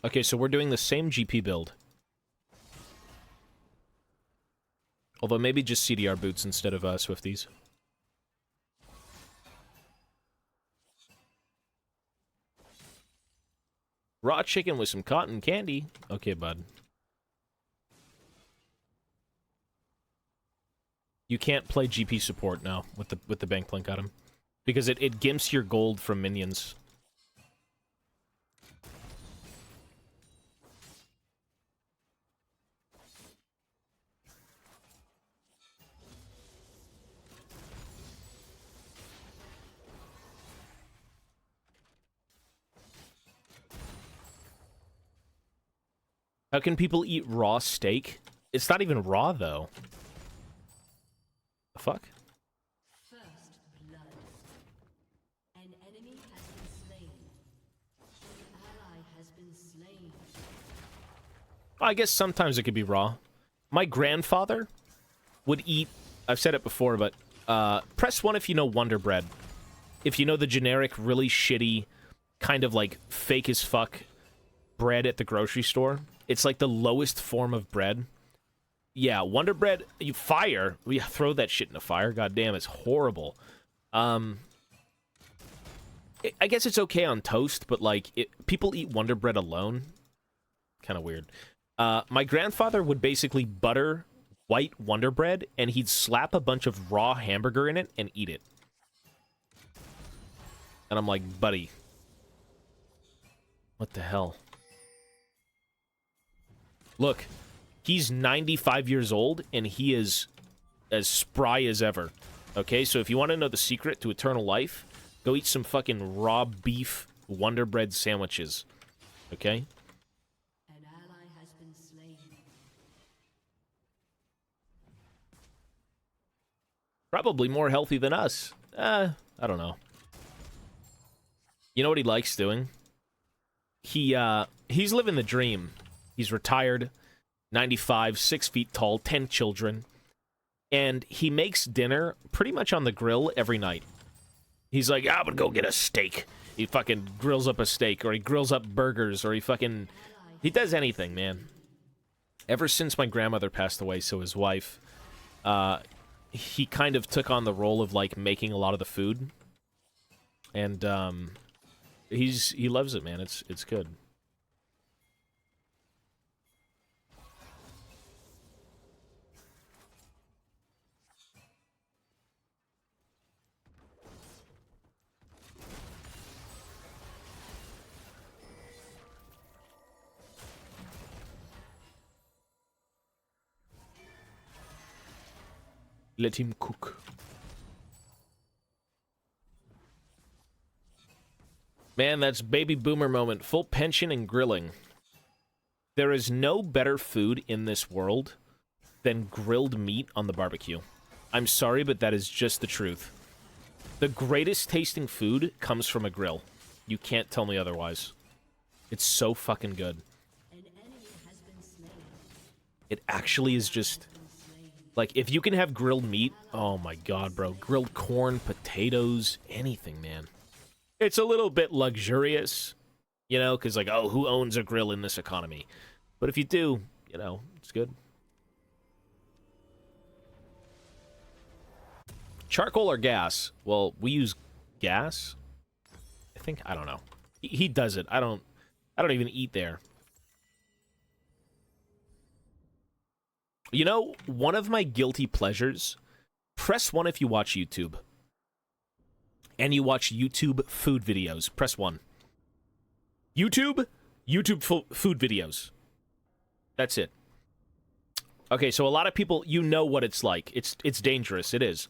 Okay, so we're doing the same GP build. Although maybe just CDR boots instead of Swifties. Raw chicken with some cotton candy. Okay, bud. You can't play GP support now with the Bankplink item. Because it gimps your gold from minions. How can people eat raw steak? It's not even raw, though. The fuck? First blood. An enemy has been slain. An ally has been slain. I guess sometimes it could be raw. My grandfather would eat... I've said it before, but... press 1 if you know Wonder Bread. If you know the generic, really shitty, kind of like fake as fuck bread at the grocery store. It's like the lowest form of bread. Yeah, Wonder Bread, you fire. We throw that shit in the fire. God damn, it's horrible. I guess it's okay on toast, but like people eat Wonder Bread alone. Kind of weird. My grandfather would basically butter white Wonder Bread, and he'd slap a bunch of raw hamburger in it and eat it. And I'm like, buddy, what the hell? Look, he's 95 years old, and he is as spry as ever. Okay, so if you want to know the secret to eternal life, go eat some fucking raw beef Wonder Bread sandwiches. Okay? An ally has been slain. Probably more healthy than us. I don't know. You know what he likes doing? He's living the dream. He's retired, 95, 6 feet tall, 10 children. And he makes dinner pretty much on the grill every night. He's like, I'm gonna go get a steak. He fucking grills up a steak, or he grills up burgers, or he does anything, man. Ever since my grandmother passed away, so his wife, he kind of took on the role of, like, making a lot of the food. And, he loves it, man. It's good. Let him cook. Man, that's baby boomer moment. Full pension and grilling. There is no better food in this world than grilled meat on the barbecue. I'm sorry, but that is just the truth. The greatest tasting food comes from a grill. You can't tell me otherwise. It's so fucking good. An enemy has been slain. It actually is just... Like, if you can have grilled meat, oh my god, bro. Grilled corn, potatoes, anything, man. It's a little bit luxurious, you know, because, like, oh, who owns a grill in this economy? But if you do, you know, it's good. Charcoal or gas? Well, we use gas. I don't know. He does it. I don't even eat there. You know, one of my guilty pleasures, press 1 if you watch YouTube. And you watch YouTube food videos. Press 1. YouTube food videos. That's it. Okay, so a lot of people, you know what it's like. It's dangerous. It is.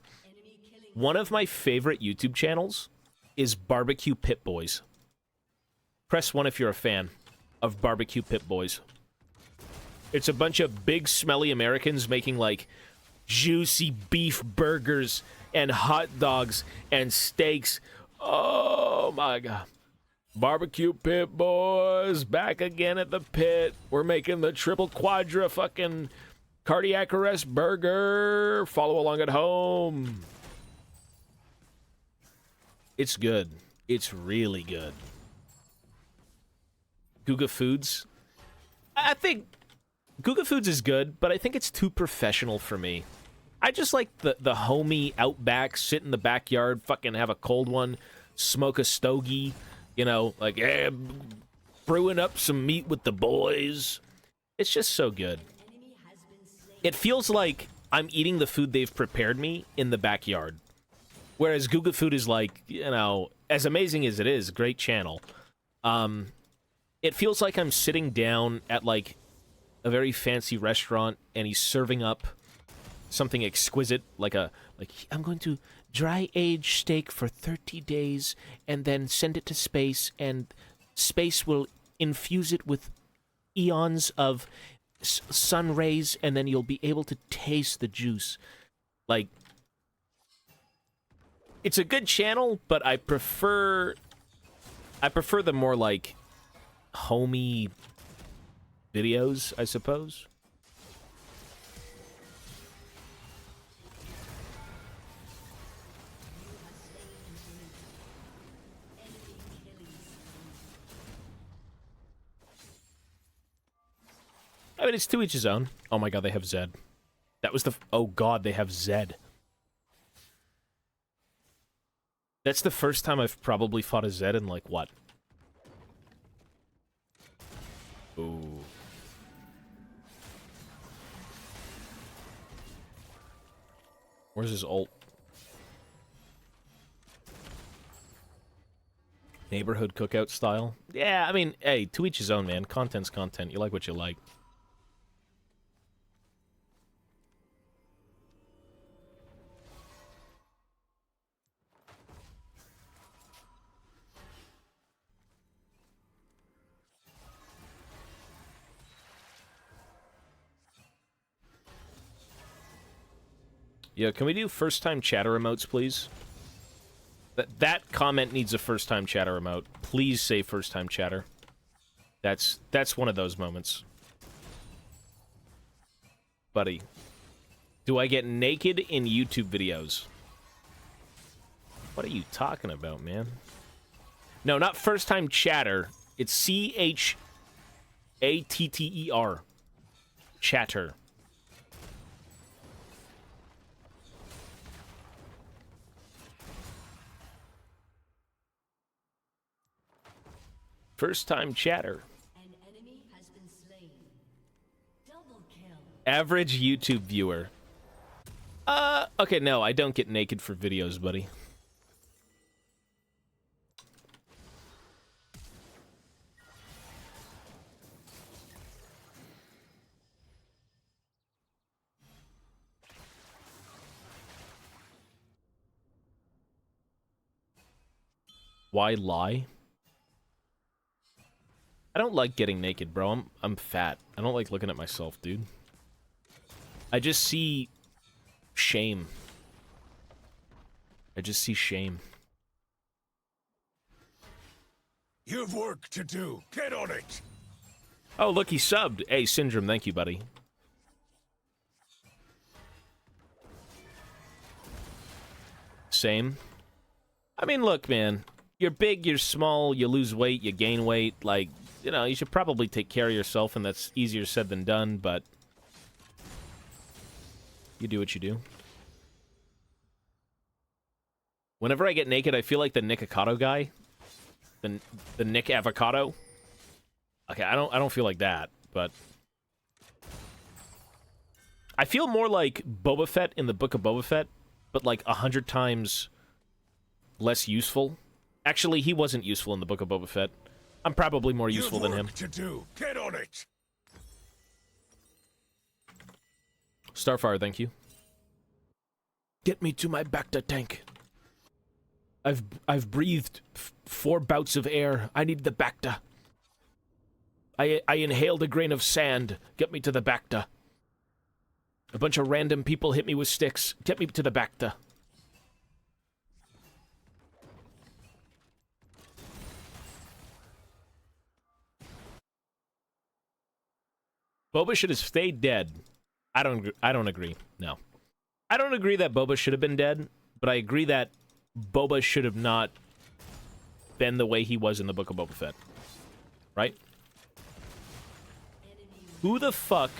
One of my favorite YouTube channels is Barbecue Pit Boys. Press 1 if you're a fan of Barbecue Pit Boys. It's a bunch of big, smelly Americans making, like, juicy beef burgers and hot dogs and steaks. Oh, my God. Barbecue Pit Boys, back again at the pit. We're making the triple quadra fucking cardiac arrest burger. Follow along at home. It's good. It's really good. Guga Foods. I think Guga Foods is good, but I think it's too professional for me. I just like the homey outback, sit in the backyard, fucking have a cold one, smoke a stogie, you know, like, yeah, brewing up some meat with the boys. It's just so good. It feels like I'm eating the food they've prepared me in the backyard. Whereas Guga Food is like, you know, as amazing as it is, great channel. It feels like I'm sitting down at, like, a very fancy restaurant, and he's serving up something exquisite, like I'm going to dry age steak for 30 days, and then send it to space, and space will infuse it with eons of sun rays, and then you'll be able to taste the juice. Like, it's a good channel, but I prefer the more, like, homey videos, I suppose. I mean, it's to each his own. Oh my god, they have Zed. That was the... Oh god, they have Zed. That's the first time I've probably fought a Zed in, like, what? Ooh. Where's his ult? Neighborhood cookout style? Yeah, I mean, hey, to each his own, man. Content's content. You like what you like. Yeah, can we do first-time chatter emotes, please? That comment needs a first-time chatter emote. Please say first-time chatter. That's one of those moments. Buddy, do I get naked in YouTube videos? What are you talking about, man? No, not first-time chatter. It's C-H-A-T-T-E-R. Chatter. First-time chatter. An enemy has been slain. Double kill. Average YouTube viewer. Okay, no, I don't get naked for videos, buddy. Why lie? I don't like getting naked, bro. I'm fat. I don't like looking at myself, dude. I just see shame. I just see shame. You've work to do. Get on it. Oh, look, he subbed. Hey, Syndrome, thank you, buddy. Same. I mean, look, man. You're big, you're small, you lose weight, you gain weight, like... You know, you should probably take care of yourself, and that's easier said than done, but... You do what you do. Whenever I get naked, I feel like the Nick Avocado guy. The Nick Avocado. Okay, I don't feel like that, but... I feel more like Boba Fett in the Book of Boba Fett, but like 100 times less useful. Actually, he wasn't useful in the Book of Boba Fett. I'm probably more useful than him. To do. Get on it. Starfire, thank you. Get me to my Bacta tank. I've breathed 4 bouts of air. I need the Bacta. I inhaled a grain of sand. Get me to the Bacta. A bunch of random people hit me with sticks. Get me to the Bacta. Boba should have stayed dead. I don't agree. No. I don't agree that Boba should have been dead, but I agree that Boba should have not been the way he was in the Book of Boba Fett. Right? Who the fuck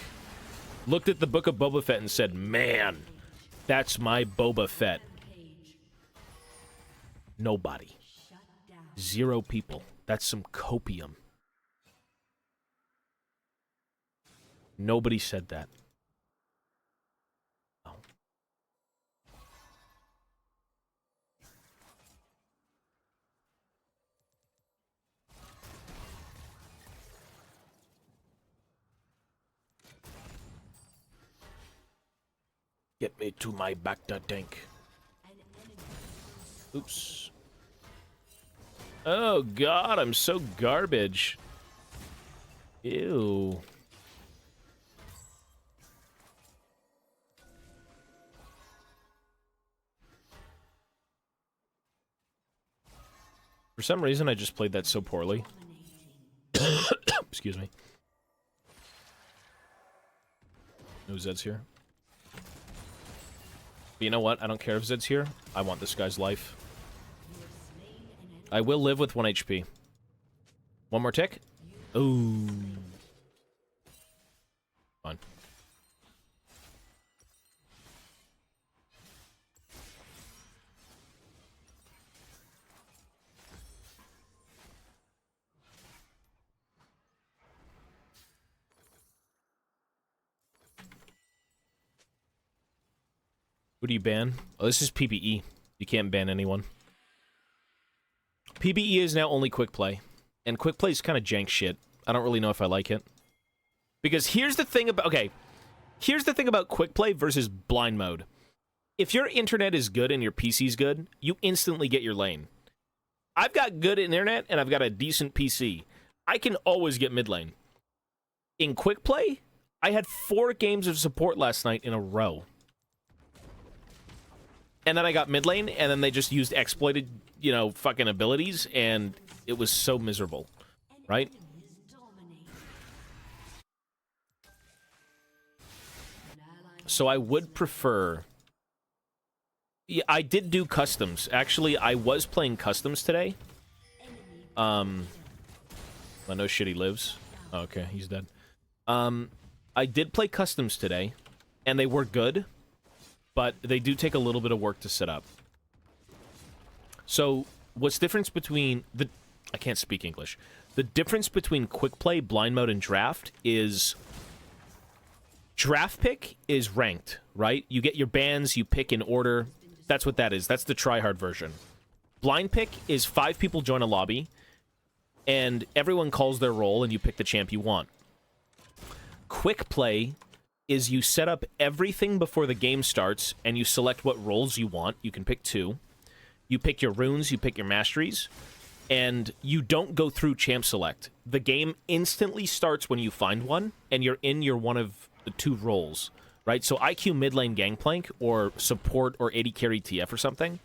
looked at the Book of Boba Fett and said, man, that's my Boba Fett? Nobody. 0 people. That's some copium. Nobody said that. Oh. Get me to my Bacta tank. Oops. Oh god, I'm so garbage. Ew. For some reason, I just played that so poorly. Excuse me. No, Zed's here. But you know what? I don't care if Zed's here. I want this guy's life. I will live with 1 HP. One more tick? Ooh. Fine. Who do you ban? Oh, this is PBE. You can't ban anyone. PBE is now only quick play. And quick play is kind of jank shit. I don't really know if I like it. Because here's the thing about... Okay. Here's the thing about quick play versus blind mode. If your internet is good and your PC's good, you instantly get your lane. I've got good internet and I've got a decent PC. I can always get mid lane. In quick play, I had 4 games of support last night in a row. And then I got mid lane, and then they just used exploited, you know, fucking abilities, and it was so miserable, right? So I would prefer... Yeah, I did do customs. Actually, I was playing customs today. I know shit he lives. Oh, okay, he's dead. I did play customs today, and they were good. But they do take a little bit of work to set up. So, what's the difference between the... I can't speak English. The difference between quick play, blind mode, and draft is... Draft pick is ranked, right? You get your bans, you pick in order. That's what that is. That's the tryhard version. Blind pick is 5 people join a lobby, and everyone calls their role, and you pick the champ you want. Quick play... is you set up everything before the game starts, and you select what roles you want. You can pick 2. You pick your runes, you pick your masteries, and you don't go through champ select. The game instantly starts when you find one, and you're in your one of the 2 roles, right? So IQ mid lane gangplank, or support, or AD carry TF or something.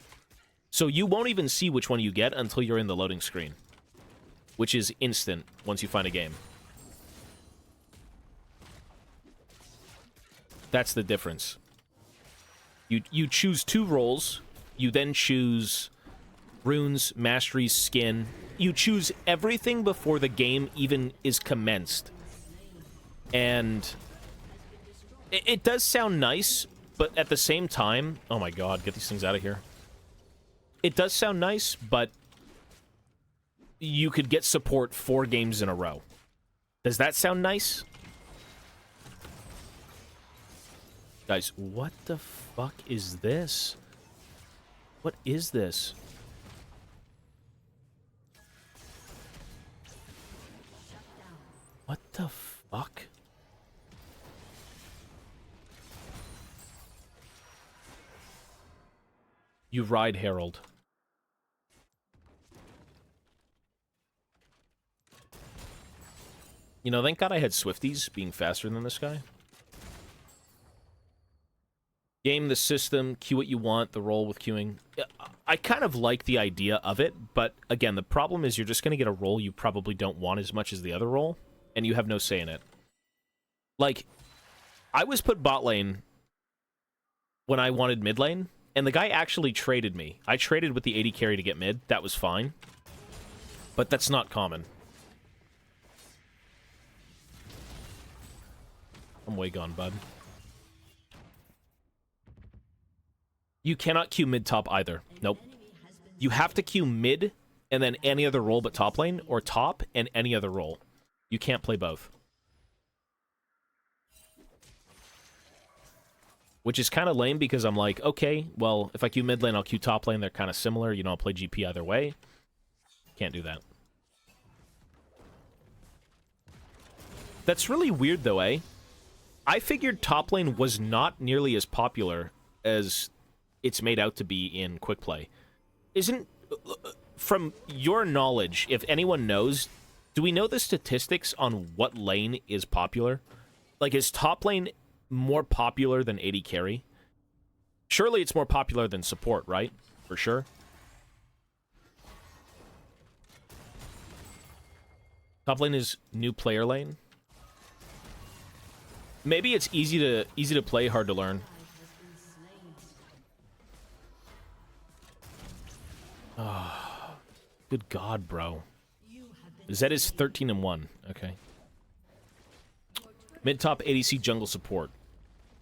So you won't even see which one you get until you're in the loading screen, which is instant once you find a game. That's the difference. You choose 2 roles. You then choose runes, masteries, skin. You choose everything before the game even is commenced. And it does sound nice, but at the same time... Oh my god, get these things out of here. It does sound nice, but you could get support 4 games in a row. Does that sound nice? Guys, what the fuck is this? What is this? What the fuck? You ride Herald. You know, thank God I had Swifties being faster than this guy. Game the system, queue what you want, the role with queuing. I kind of like the idea of it, but again, the problem is you're just going to get a role you probably don't want as much as the other role, and you have no say in it. Like, I was put bot lane when I wanted mid lane, and the guy actually traded me. I traded with the AD carry to get mid. That was fine. But that's not common. I'm way gone, bud. You cannot queue mid-top either. Nope. You have to queue mid, and then any other role but top lane, or top and any other role. You can't play both. Which is kind of lame, because I'm like, okay, well, if I queue mid lane, I'll queue top lane. They're kind of similar. You know, I'll play GP either way. Can't do that. That's really weird, though, eh? I figured top lane was not nearly as popular as it's made out to be in quick play. Isn't... From your knowledge, if anyone knows, do we know the statistics on what lane is popular? Like, is top lane more popular than AD carry? Surely it's more popular than support, right? For sure. Top lane is new player lane. Maybe it's easy to play, hard to learn. Oh, good God, bro. Zed is 13-1. Okay. Mid-top ADC jungle support.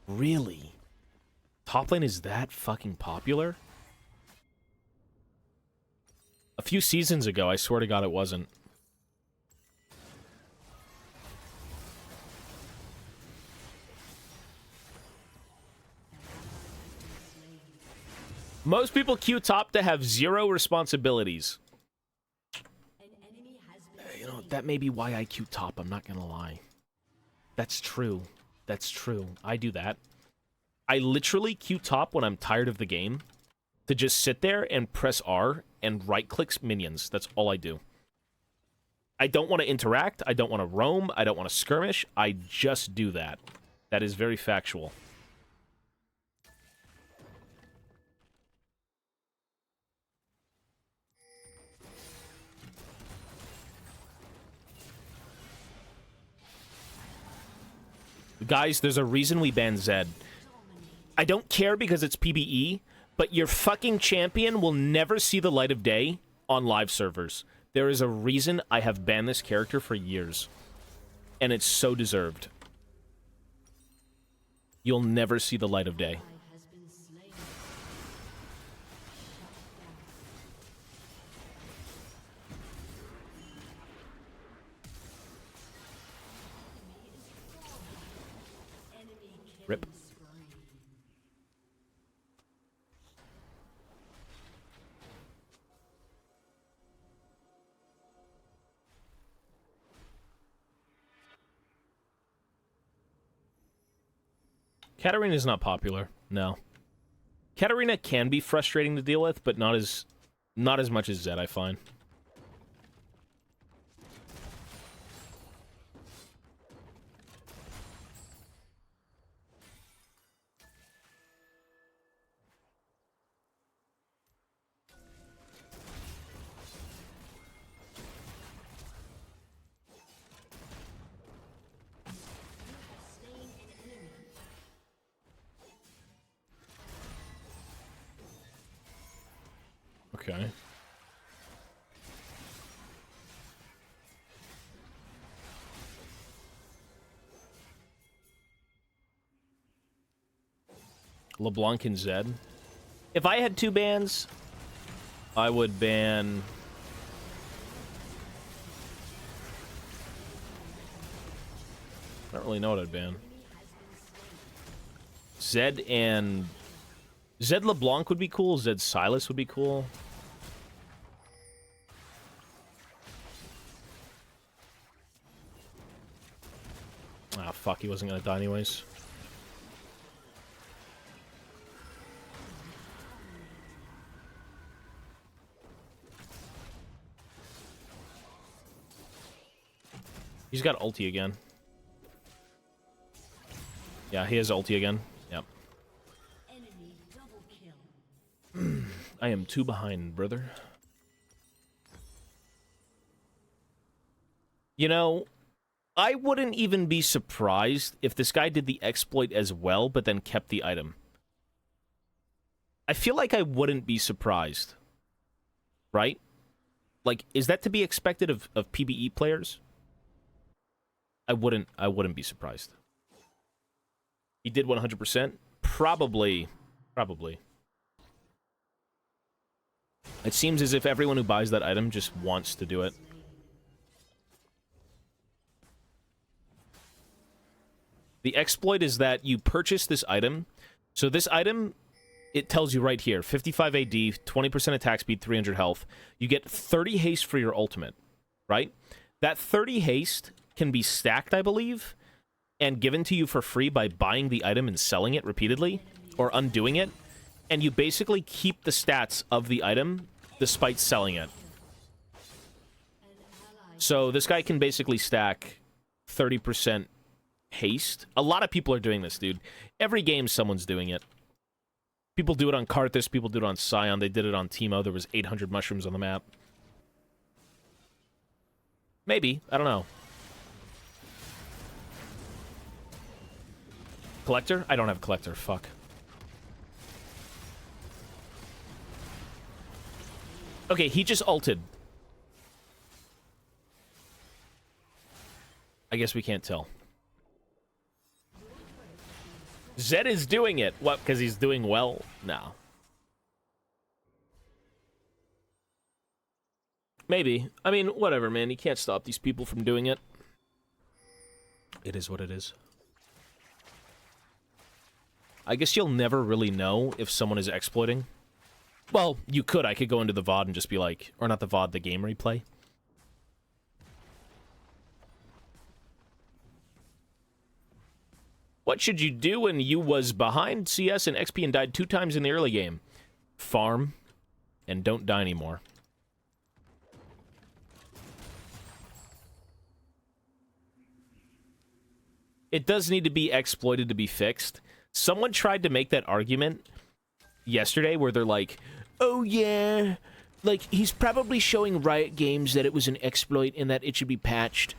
Really? Top lane is that fucking popular? A few seasons ago, I swear to God it wasn't. Most people queue top to have zero responsibilities. You know, that may be why I queue top, I'm not gonna lie. That's true. That's true. I do that. I literally queue top when I'm tired of the game to just sit there and press R and right-click minions. That's all I do. I don't want to interact. I don't want to roam. I don't want to skirmish. I just do that. That is very factual. Guys, there's a reason we banned Zed. I don't care because it's PBE, but your fucking champion will never see the light of day on live servers. There is a reason I have banned this character for years. And it's so deserved. You'll never see the light of day. Rip. Katarina is not popular. No. Katarina can be frustrating to deal with, but not as much as Zed, I find. Okay. LeBlanc and Zed. If I had two bans, I would ban... I don't really know what I'd ban. Zed and... Zed LeBlanc would be cool. Zed Silas would be cool. Ah, fuck, he wasn't gonna die anyways. He's got ulti again. Yeah, he has ulti again. Yep. I am 2 behind, brother. You know, I wouldn't even be surprised if this guy did the exploit as well, but then kept the item. I feel like I wouldn't be surprised. Right? Like, is that to be expected of PBE players? I wouldn't be surprised. He did 100%? Probably. Probably. It seems as if everyone who buys that item just wants to do it. The exploit is that you purchase this item. So this item, it tells you right here, 55 AD, 20% attack speed, 300 health. You get 30 haste for your ultimate, right? That 30 haste can be stacked, I believe, and given to you for free by buying the item and selling it repeatedly, or undoing it. And you basically keep the stats of the item despite selling it. So this guy can basically stack 30% haste. A lot of people are doing this, dude. Every game, someone's doing it. People do it on Karthus, people do it on Scion, they did it on Teemo, there was 800 mushrooms on the map. Maybe, I don't know. Collector? I don't have Collector, fuck. Okay, he just ulted. I guess we can't tell. Zed is doing it. What, because he's doing well? No. Maybe. I mean, whatever, man. You can't stop these people from doing it. It is what it is. I guess you'll never really know if someone is exploiting. Well, you could. I could go into the VOD and just be like... Or not the VOD, the game replay. What should you do when you was behind CS and XP and died 2 times in the early game? Farm. And don't die anymore. It does need to be exploited to be fixed. Someone tried to make that argument yesterday where they're like, oh yeah, like he's probably showing Riot Games that it was an exploit and that it should be patched.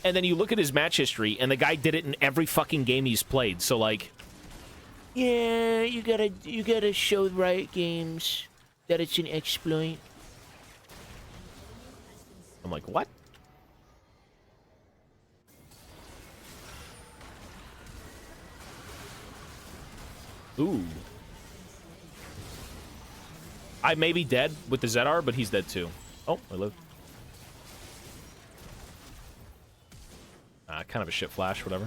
And then you look at his match history and the guy did it in every fucking game he's played. So like, yeah, you gotta show Riot Games that it's an exploit. I'm like, what? Ooh. I may be dead with the ZR, but he's dead too. Oh, I live. Kind of a shit flash, whatever.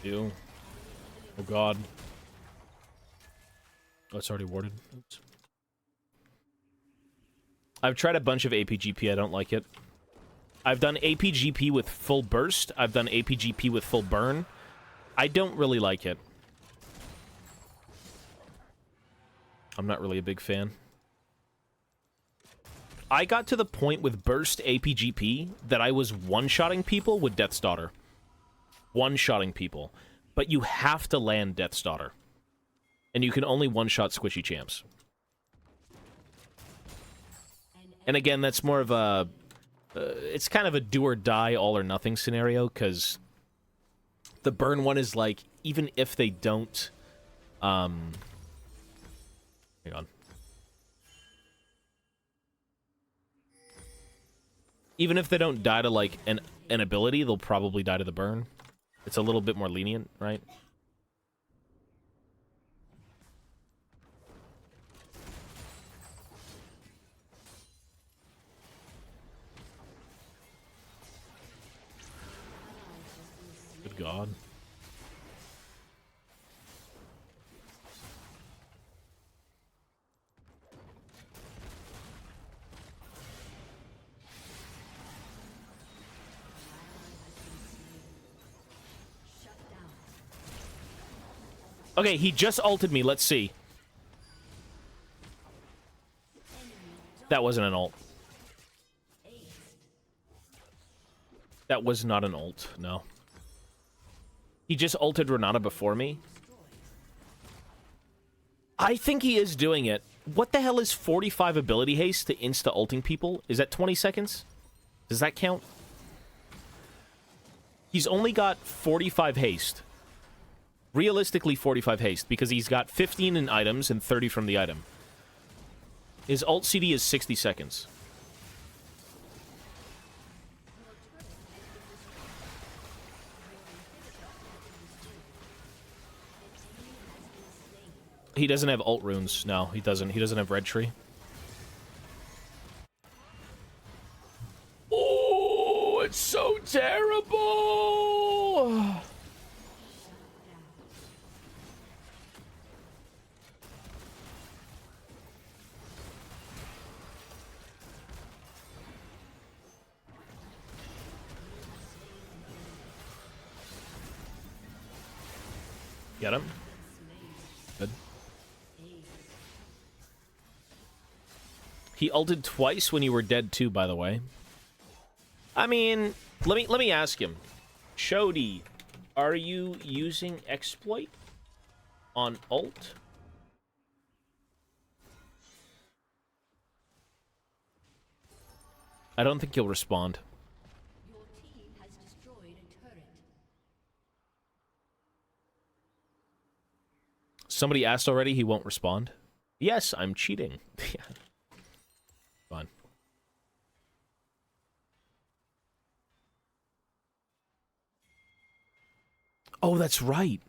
Ew. Oh god. Oh, it's already warded. Oops. I've tried a bunch of APGP, I don't like it. I've done APGP with full burst, I've done APGP with full burn. I don't really like it. I'm not really a big fan. I got to the point with burst APGP that I was one-shotting people with Death's Daughter. One-shotting people. But you have to land Death's Daughter. And you can only one-shot squishy champs. And again, that's more of a... it's kind of a do-or-die, all-or-nothing scenario, because the burn one is like, even if they don't... hang on. Even if they don't die to, like, an ability, they'll probably die to the burn. It's a little bit more lenient, right? Good God. Okay, he just ulted me. Let's see. That wasn't an ult. That was not an ult, no. He just ulted Renata before me. I think he is doing it. What the hell is 45 ability haste to insta-ulting people? Is that 20 seconds? Does that count? He's only got 45 haste. Realistically, 45 haste, because he's got 15 in items and 30 from the item. His ult CD is 60 seconds. He doesn't have ult runes. No, he doesn't. He doesn't have red tree. Oh, it's so terrible! Get him. Good. He ulted twice when you were dead too, by the way. I mean, let me ask him. Chody, are you using exploit on ult? I don't think he'll respond. Your team has destroyed a turret. Somebody asked already, he won't respond. Yes, I'm cheating. Fine. Oh, that's right.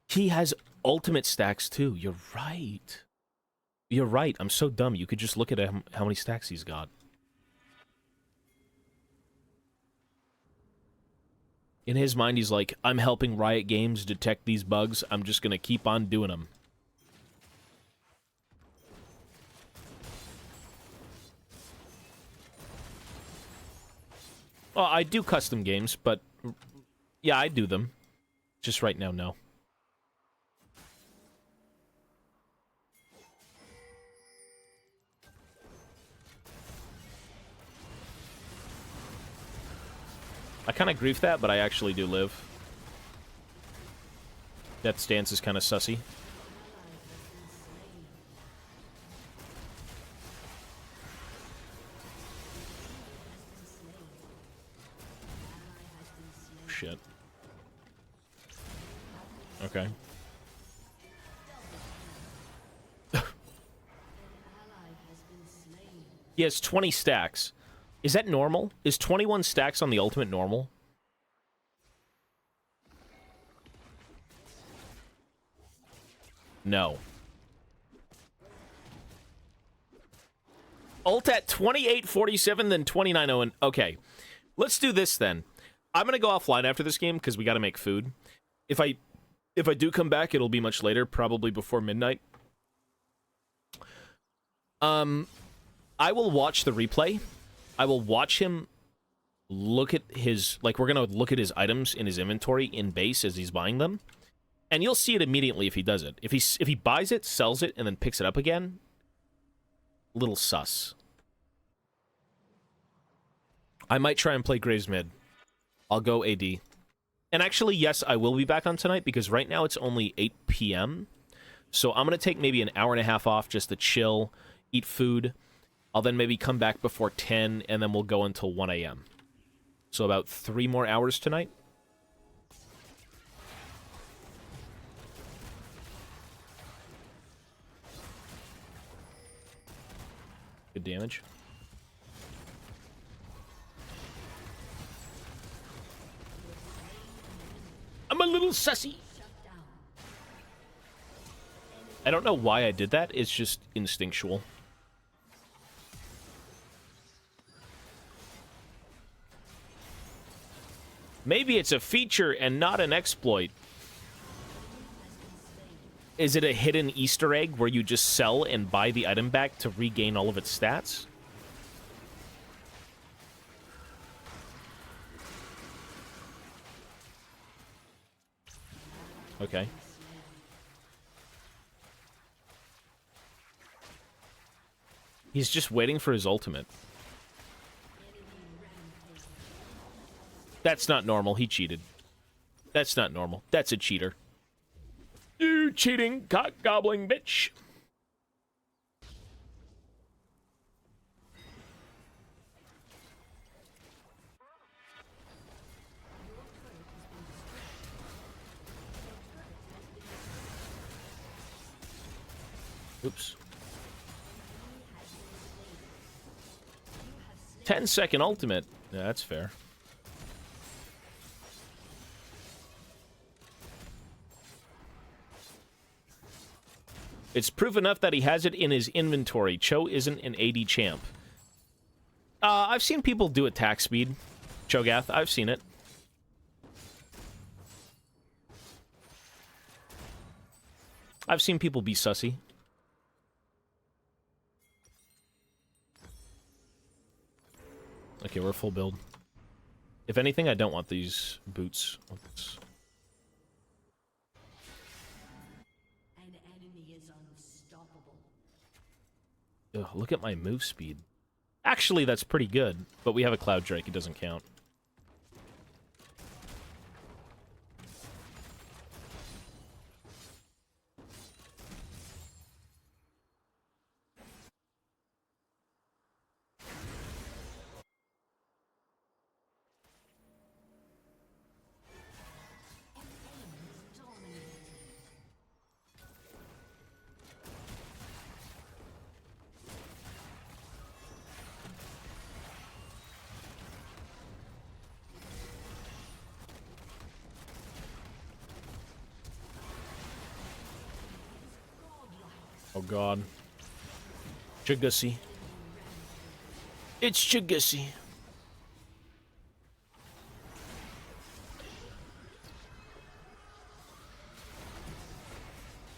He has ultimate stacks too. You're right. You're right. I'm so dumb. You could just look at him, how many stacks he's got. In his mind, he's like, I'm helping Riot Games detect these bugs. I'm just going to keep on doing them. Well, I do custom games, but yeah, I do them. Just right now, no. I kind of grief that, but I actually do live. Death stance is kind of sussy. Shit. Okay. He has 20 stacks. Is that normal? Is 21 stacks on the ultimate normal? No. Ult at 28:47, then 29:0. Okay. Let's do this then. I'm going to go offline after this game because we got to make food. If I do come back, it'll be much later, probably before midnight. I will watch the replay. I will watch him look at his, like, we're going to look at his items in his inventory in base as he's buying them. And you'll see it immediately if he does it. If he buys it, sells it, and then picks it up again, little sus. I might try and play Graves mid. I'll go AD. And actually, yes, I will be back on tonight because right now it's only 8 p.m. So I'm going to take maybe an hour and a half off just to chill, eat food. I'll then maybe come back before 10, and then we'll go until 1 a.m. So about 3 more hours tonight. Good damage. I'm a little sussy. I don't know why I did that. It's just instinctual. Maybe it's a feature and not an exploit. Is it a hidden Easter egg where you just sell and buy the item back to regain all of its stats? Okay. He's just waiting for his ultimate. That's not normal. He cheated. That's not normal. That's a cheater. You cheating, cock-gobbling bitch. Oops. 10-second ultimate. Yeah, that's fair. It's proof enough that he has it in his inventory. Cho isn't an AD champ. I've seen people do attack speed. Cho'Gath, I've seen it. I've seen people be sussy. Okay, we're full build. If anything, I don't want these boots. An enemy is unstoppable. Ugh, look at my move speed. Actually, that's pretty good, but we have a Cloud Drake. It doesn't count. Oh god. Chigussy. It's Chigussy.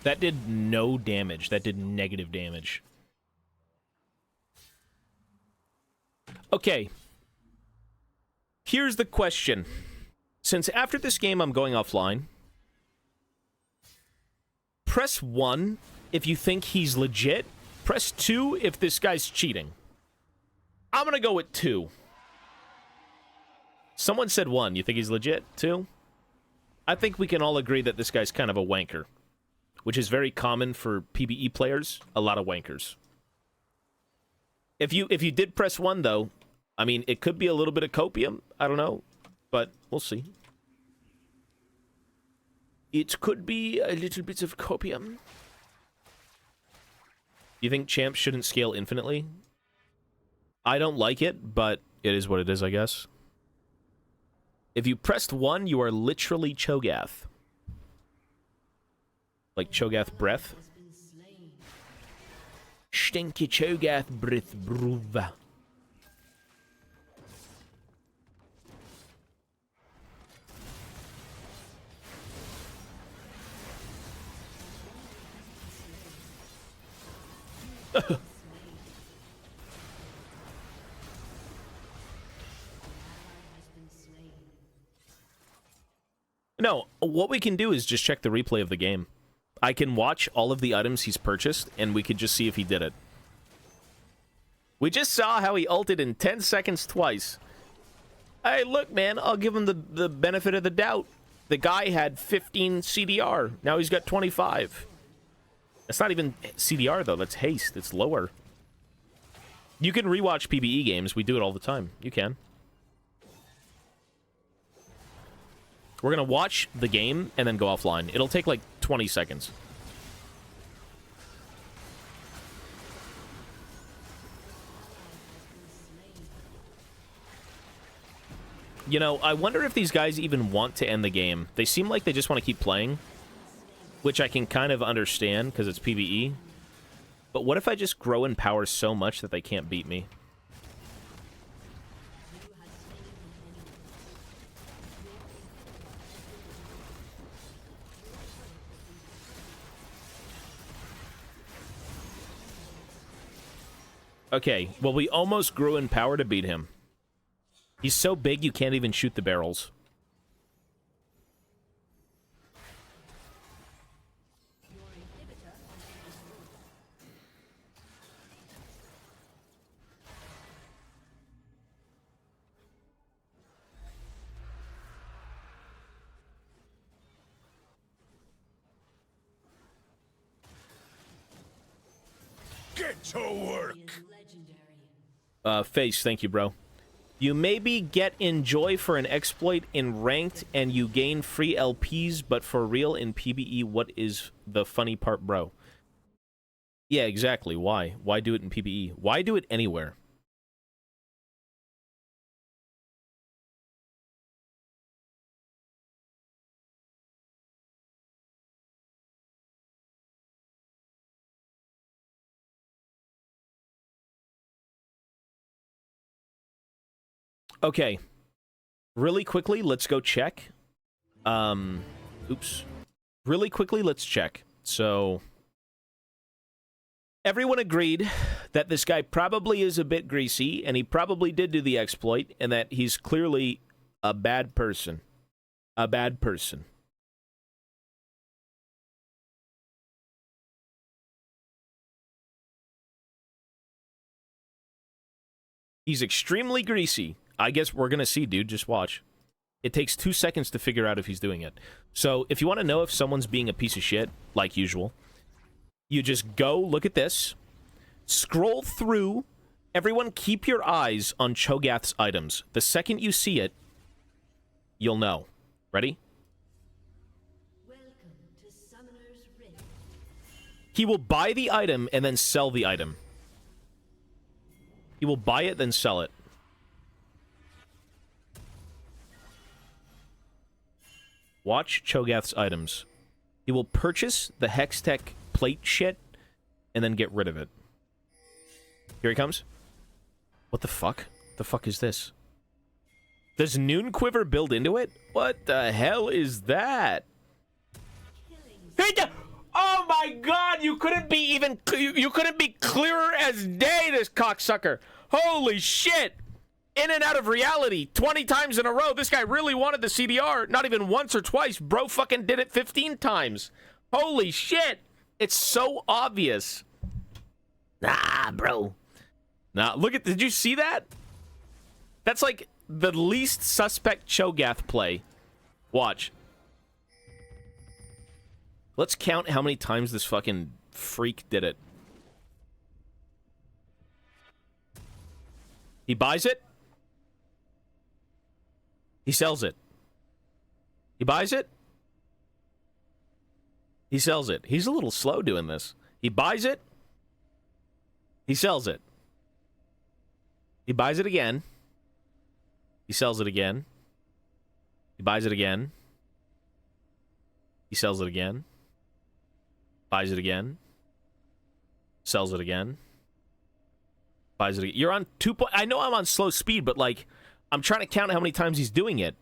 That did no damage. That did negative damage. Okay. Here's the question. Since after this game I'm going offline, press 1 if you think he's legit. Press 2 if this guy's cheating. I'm gonna go with 2. Someone said 1. You think he's legit? 2? I think we can all agree that this guy's kind of a wanker, which is very common for PvE players. A lot of wankers. If you did press 1, though, I mean, it could be a little bit of copium. I don't know, but we'll see. It could be a little bit of copium. You think champs shouldn't scale infinitely? I don't like it, but it is what it is, I guess. If you pressed 1, you are literally Cho'Gath. Like Cho'Gath breath. Stinky Cho'Gath breath, bruv. No, what we can do is just check the replay of the game. I can watch all of the items he's purchased, and we could just see if he did it. We just saw how he ulted in 10 seconds twice. Hey, look, man, I'll give him the benefit of the doubt. The guy had 15 CDR. Now he's got 25. That's not even CDR, though. That's haste. It's lower. You can rewatch PvE games. We do it all the time. You can. We're going to watch the game and then go offline. It'll take like 20 seconds. You know, I wonder if these guys even want to end the game. They seem like they just want to keep playing, which I can kind of understand because it's PvE. But what if I just grow in power so much that they can't beat me? Okay, well, we almost grew in power to beat him. He's so big you can't even shoot the barrels. Get to work! Face, thank you, bro. You maybe get enjoy for an exploit in ranked and you gain free LPs, but for real in PvE, what is the funny part, bro? Yeah, exactly. Why? Why do it in PvE? Why do it anywhere? Okay. Really quickly, let's go check. Oops. Really quickly, let's check. So, everyone agreed that this guy probably is a bit greasy, and he probably did do the exploit, and that he's clearly a bad person. A bad person. He's extremely greasy. I guess we're gonna see, dude. Just watch. It takes 2 seconds to figure out if he's doing it. So, if you want to know if someone's being a piece of shit, like usual, you just go look at this, scroll through. Everyone keep your eyes on Cho'Gath's items. The second you see it, you'll know. Ready? Welcome to Summoner's Rift. He will buy the item and then sell the item. He will buy it, then sell it. Watch Cho'Gath's items. He will purchase the Hextech plate shit and then get rid of it. Here he comes. What the fuck? The fuck is this? Does Noon Quiver build into it? What the hell is that? Oh my god, you couldn't be even... You couldn't be clearer as day, this cocksucker. Holy shit. In and out of reality 20 times in a row. This guy really wanted the CDR. Not even once or twice. Bro fucking did it 15 times. Holy shit. It's so obvious. Nah, bro. Nah, look at... Did you see that? That's like the least suspect Cho'Gath play. Watch. Let's count how many times this fucking freak did it. He buys it. He sells it. He buys it. He sells it. He's a little slow doing this. He buys it. He sells it. He buys it again. He sells it again. He buys it again. He sells it again. Buys it again. Sells it again. Buys it again. You're on 2 point... I know I'm on slow speed, but, like, I'm trying to count how many times he's doing it.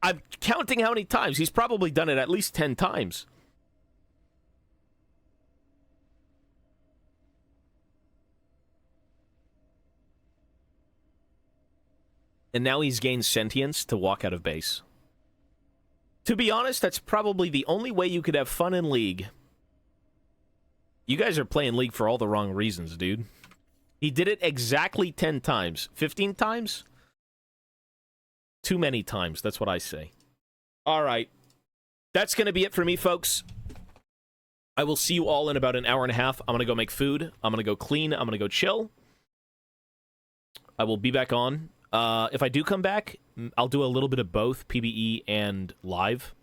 I'm counting how many times. He's probably done it at least 10 times. And now he's gained sentience to walk out of base. To be honest, that's probably the only way you could have fun in League. You guys are playing League for all the wrong reasons, dude. He did it exactly 10 times. 15 times? Too many times, that's what I say. Alright. That's going to be it for me, folks. I will see you all in about an hour and a half. I'm going to go make food. I'm going to go clean. I'm going to go chill. I will be back on. If I do come back, I'll do a little bit of both, PvE and live.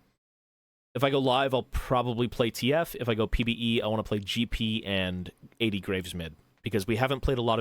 If I go live, I'll probably play TF. If I go PvE, I want to play GP and 80 Graves mid. Because we haven't played a lot of